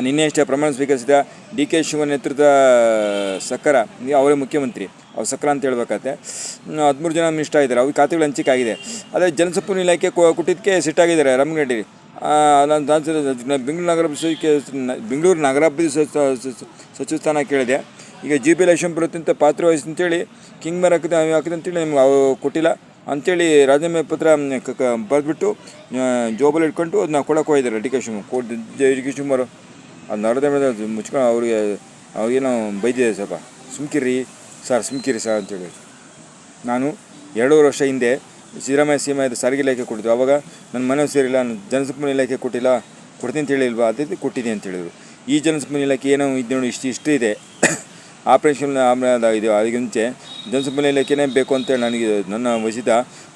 ನಿನ್ನೆ ಅಷ್ಟೇ ಪ್ರಮಾಣ ಸ್ವೀಕರಿಸಿದ ಡಿ ಕೆ ಶಿವಕುಮಾರ್ ನೇತೃತ್ವದ ಸರ್ಕಾರ, ಅವರೇ ಮುಖ್ಯಮಂತ್ರಿ, ಅವ್ರು ಸರ್ಕಾರ ಅಂತ ಹೇಳ್ಬೇಕಾಗತ್ತೆ. 13 ಜನ ಮಿನಿಸ್ಟರ್ ಆಗಿದ್ದಾರೆ, ಅವ್ರ ಖಾತೆಗಳು ಹಂಚಿಕೆ ಆಗಿದೆ. ಅದೇ ಜಲಸಂಪನ್ಮೂಲ ಇಲಾಖೆ ಕೊಟ್ಟಿದ್ದಕ್ಕೆ ಸಿಟ್ಟಾಗಿದ್ದಾರೆ ರಾಮರೆಡ್ಡಿ. ಬೆಂಗಳೂರು ನಗರಾಭಿವೃದ್ಧಿ ಸಚಿವ ಸ್ಥಾನ ಕೇಳಿದೆ. ಈಗ GP ಎಲೆಕ್ಷನ್ ಬರುತ್ತೆ ಅಂತ ಪಾತ್ರ ವಹಿಸಿ ಅಂತೇಳಿ ಕಿಂಗ್ ಮೇರ್ ಹಾಕಿದೆ ಅಂತೇಳಿ ನಿಮ್ಗೆ ಕೊಟ್ಟಿಲ್ಲ ಅಂಥೇಳಿ ರಾಜೀನಾಮೆ ಪತ್ರ ಬರೆದ್ಬಿಟ್ಟು ಜೋಬಲ್ಲಿ ಇಟ್ಕೊಂಡು ಅದನ್ನ ಕೊಡೋಕೆ ಹೋಗಿದ್ದಾರೆ ಡಿ ಕೆ ಶಿವಕುಮಾರ್. ಅದು ನರದ ಮೇಲೆ ಮುಚ್ಕೊಂಡು ಅವ್ರಿಗೇನೋ ಬೈದಿದೆ, ಸ್ವಲ್ಪ ಸುಮ್ಕಿರಿ ಸರ್ ಅಂತೇಳಿ. ನಾನು 2 ವರ್ಷ ಹಿಂದೆ ಸಿದ್ದರಾಮಯ್ಯ CM ಸಾರಿಗೆ ಇಲಾಖೆ ಕೊಟ್ಟಿದ್ದು. ಆವಾಗ ನನ್ನ ಮನಸ್ಸು ಸೇರಿಲ್ಲ, ನಾನು ಜಲಸಂಪನ್ಮೂಲ ಇಲಾಖೆ ಕೊಡ್ತೀನಿ ಅಂತ ಹೇಳಿಲ್ವಾ, ಅದೇ ಕೊಟ್ಟಿದ್ದೀನಿ ಅಂತ ಹೇಳಿದರು. ಈ ಜಲಸಂಪನ್ಮೂಲ ಇಲಾಖೆ ಏನೋ ಇದು ನೋಡಿ ಇಷ್ಟು ಇದೆ, ಆಪ್ರೇಷನ್ ಇದು. ಅದಕ್ಕೆ ಮುಂಚೆ ಜಲಸಂಪನ್ಮೂಲ ಇಲಾಖೆನೇ ಬೇಕು ಅಂತೇಳಿ ನನಗೆ ನನ್ನ ವಹಿಸಿದ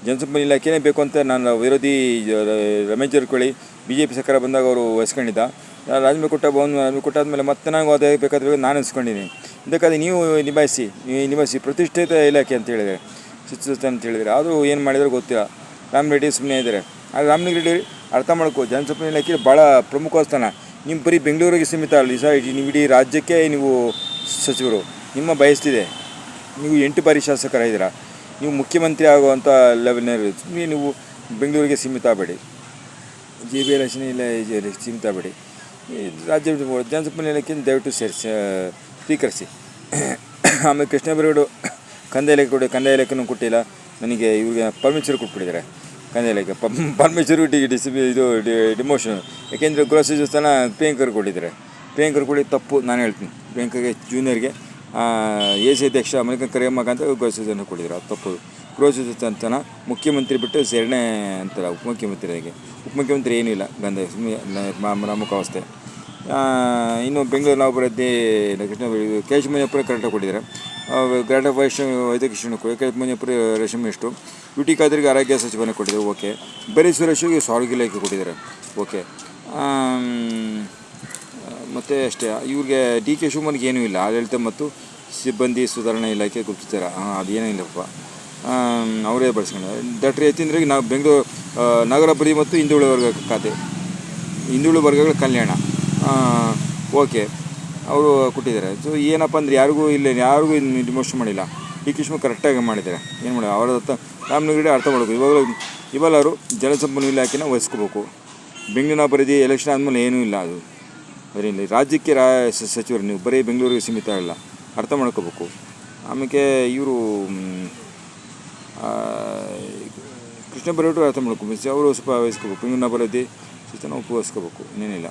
ಜಲಸಂಪನ್ಮೂಲ ಇಲಾಖೆನೇ ಬೇಕು ಅಂತ ನಾನು ವಿರೋಧಿ ರಮೇಶ್ ಜಾರಕಿಹೊಳಿ BJP ಸರ್ಕಾರ ಬಂದಾಗ ಅವರು ವಹಿಸ್ಕೊಂಡಿದ್ದ. ರಾಜೀನಾಮೆ ಕೊಟ್ಟಾದ್ಮೇಲೆ ಮತ್ತೆ ನನಗೂ ಅದೇ ಬೇಕಾದ್ರೆ ನಾನು ವಹಿಸ್ಕೊಂಡಿದ್ದೀನಿ. ಇದಕ್ಕಾಗಿ ನೀವು ನಿಭಾಯಿಸಿ ಪ್ರತಿಷ್ಠಿತ ಇಲಾಖೆ ಅಂತ ಹೇಳಿದರೆ, ಸಚಿವ ಅಂತ ಹೇಳಿದರೆ. ಆದರೂ ಏನು ಮಾಡಿದರೂ ಗೊತ್ತಿಲ್ಲ. ರಾಮರೆಡ್ಡಿ ಸುಮ್ಮನೆ ಇದ್ದಾರೆ. ಆದರೆ ರಾಮರೆಡ್ಡಿ ಅರ್ಥ ಮಾಡ್ಕೋ, ಜಲಸಂಪನ್ಮೂಲ ಇಲಾಖೆ ಭಾಳ ಪ್ರಮುಖ ಸ್ಥಾನ. ನಿಮ್ಮ ಬರೀ ಬೆಂಗಳೂರಿಗೆ ಸೀಮಿತ ಅಲ್ಲ ನೀವು ಇಡೀ ರಾಜ್ಯಕ್ಕೆ ನೀವು ಸಚಿವರು. ನಿಮ್ಮ ಬಯಸ್ತಿದೆ, ನೀವು 8 ಬಾರಿ ಶಾಸಕರಾಗಿದ್ದೀರಾ, ನೀವು ಮುಖ್ಯಮಂತ್ರಿ ಆಗುವಂಥ ಲೆವೆಲ್ನಲ್ಲಿ ನೀವು ಬೆಂಗಳೂರಿಗೆ ಸೀಮಿತ ಆಗಬೇಡಿ, GP ಎಲೆಕ್ಷನ್ ಇಲ್ಲ ಸೀಮಿತ ಆಗಬೇಡಿ. ರಾಜ್ಯ ಜಲಸಂಪನ್ಮೂಲ ಇಲಾಖೆಯನ್ನು ದಯವಿಟ್ಟು ಸ್ವೀಕರಿಸಿ. ಆಮೇಲೆ ಕೃಷ್ಣ ಬೈರೇಗೌಡ ಕಂದಾಯ ಇಲಾಖೆನೂ ಕೊಟ್ಟಿಲ್ಲ ನನಗೆ. ಇವ್ರಿಗೆ ಪರ್ಮಿಷನ್ ಕೊಟ್ಬಿಟ್ಟಿದ್ದಾರೆ. ಕಂದಾಯ ಇಲಾಖೆ ಪರ್ಮಿಷನ್ ಇದು ಡಿಮೋಷನ್. ಯಾಕೆಂದರೆ ಗೃಹ ಸಚಿವ ಸ್ಥಾನ ಪ್ರಿಯಾಂಕರ್ ಕೊಟ್ಟಿದ್ದಾರೆ. ಪ್ರಿಯಾಂಕರ್ ಕೊಡಿ ತಪ್ಪು, ನಾನು ಹೇಳ್ತೀನಿ. ಪ್ರಿಯಾಂಕರ್ಗೆ ಜೂನಿಯರ್ಗೆ AC ಅಧ್ಯಕ್ಷ ಅಮೆರಿಕನ್ ಕರಿಯಮ್ಮ ಅಂತ ಗೃಹ ಸಚಿವನ ಕೊಟ್ಟಿದ್ದಾರೆ. ಅದು ತಪ್ಪು. ಗೃಹ ಸಚಿವ ಅಂತನ ಮುಖ್ಯಮಂತ್ರಿ ಬಿಟ್ಟು ಎರಡನೇ ಅಂತಾರೆ ಉಪಮುಖ್ಯಮಂತ್ರಿಯಾಗಿ. ಉಪಮುಖ್ಯಮಂತ್ರಿ ಏನೂ ಇಲ್ಲ, ಪ್ರಮುಖ ಅವಸ್ಥೆ. ಇನ್ನು ಬೆಂಗಳೂರು ನಗರಾಭಿವೃದ್ಧಿ ಕೇಶಮುನಿಯಪ್ಪರ ಕರೆಕ್ಟಾಗಿ ಕೊಟ್ಟಿದ್ದಾರೆ. ಗ್ರೇಟರ್ ವೈದ್ಯಕೀಯ ಕೇಶಮುನಿಯಪ್ಪರ ರೇಷನ್ ಮಿನಿಸ್ಟ್ರು. UT ಖಾದರ್ಗೆ ಆರೋಗ್ಯ ಸಚಿವನ ಕೊಟ್ಟಿದ್ದಾರೆ. ಓಕೆ. ಬರೀ ಸುರೇಶ್ಗೆ ಸಾರಿಗೆ ಇಲಾಖೆ ಕೊಟ್ಟಿದ್ದಾರೆ. ಓಕೆ. ಮತ್ತು ಅಷ್ಟೇ, ಇವ್ರಿಗೆ ಡಿ ಕೆ ಶಿವಕುಮಾರ್ಗೆ ಏನೂ ಇಲ್ಲ. ಆಡಳಿತ ಮತ್ತು ಸಿಬ್ಬಂದಿ ಸುಧಾರಣಾ ಇಲಾಖೆ ಗುಪ್ತಚರ, ಅದೇನೂ ಇಲ್ಲಪ್ಪ, ಅವರೇ ಬಳಸ್ಕೊಂಡು. ಡಾಕ್ಟರ್ ಯತೀಂದ್ರಿಗೆ ನಾವು ಬೆಂಗಳೂರು ನಗರಾಭಿವೃದ್ಧಿ ಮತ್ತು ಹಿಂದುಳಿದ ವರ್ಗ ಖಾತೆ, ಹಿಂದುಳಿದ ವರ್ಗಗಳ ಕಲ್ಯಾಣ. ಓಕೆ, ಅವರು ಕೊಟ್ಟಿದ್ದಾರೆ. ಸೊ ಏನಪ್ಪ ಅಂದರೆ ಯಾರಿಗೂ ಡಿಮೋಷನ್ ಮಾಡಿಲ್ಲ. ಡಿ ಕೆ ಶಿವಕುಮಾರ್ ಕರೆಕ್ಟಾಗಿ ಮಾಡಿದ್ದಾರೆ. ಏನು ಮಾಡಿ ಅವರ ರಾಮನಗರ ಅರ್ಥ ಮಾಡಬೇಕು. ಇವಾಗ ಅವರು ಜಲಸಂಪನ್ಮೂಲ ಇಲಾಖೆನ ವಹಿಸ್ಕೋಬೇಕು. ಬೆಂಗಳೂರಿನ ಅಭಿವೃದ್ಧಿ ಎಲೆಕ್ಷನ್ ಆದಮೇಲೆ ಏನೂ ಇಲ್ಲ. ಅದು ಅದರಿಂದ ರಾಜ್ಯಕ್ಕೆ ಸಚಿವರು ನೀವು ಬರೀ ಬೆಂಗಳೂರಿಗೆ ಸೀಮಿತ ಇಲ್ಲ, ಅರ್ಥ ಮಾಡ್ಕೋಬೇಕು. ಆಮೇಲೆ ಇವರು ಕೃಷ್ಣ ಬೈರೇಗೌಡರು ಅರ್ಥ ಮಾಡ್ಕೋಬೇಕು. ಅವರು ಸ್ವಲ್ಪ ವಹಿಸ್ಕೋಬೇಕು. ಬೆಂಗಳೂರಿನ ಅಭಿವೃದ್ಧಿ ವಹಿಸ್ಕೋಬೇಕು, ಇನ್ನೇನಿಲ್ಲ.